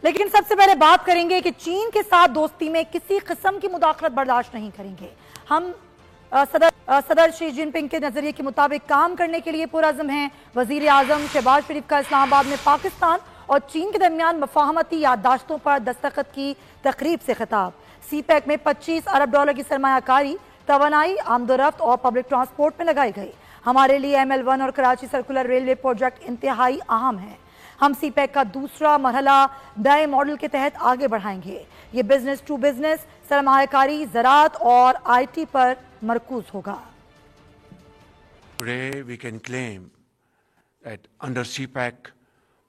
लेकिन सबसे पहले बात करेंगे कि चीन के साथ दोस्ती में किसी किस्म की मुदाखलत बर्दाश्त नहीं करेंगे। हम सदर शी जिनपिंग के नजरिए के मुताबिक काम करने के लिए पुरअज़्म हैं। वजीर आजम शहबाज शरीफ का इस्लामाबाद में पाकिस्तान और चीन के दरमियान मफाहमती याददाश्तों पर दस्तखत की तकरीब से खिताब। सीपैक में 25 अरब डॉलर की सरमायाकारी, तवानाई, आमदोरफ्त और पब्लिक ट्रांसपोर्ट में लगाई गई। हमारे लिए ML1 और कराची सर्कुलर रेलवे प्रोजेक्ट इंतहाई अहम है। हम सीपैक का दूसरा मरहला नए मॉडल के तहत आगे बढ़ाएंगे। ये बिजनेस टू बिजनेस, सरमायाकारी, ज़राअत और IT पर मरकूज होगा। Today we can claim that under CPEC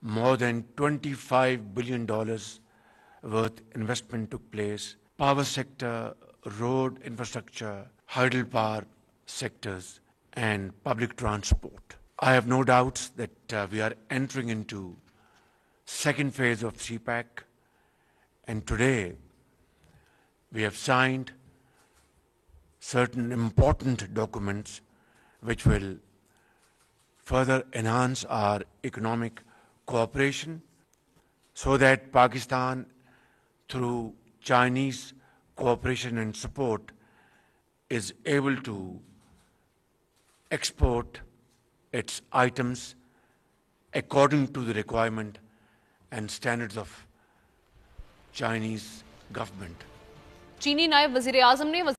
more than $25 billion worth investment took place. Power sector, road infrastructure, hydropower sectors and public transport. I have no doubts that we are entering into second phase of CPEC, and today we have signed certain important documents which will further enhance our economic cooperation so that Pakistan, through Chinese cooperation and support, is able to export its items according to the requirement and standards of Chinese government. चीनी नायब वज़ीर आज़म ने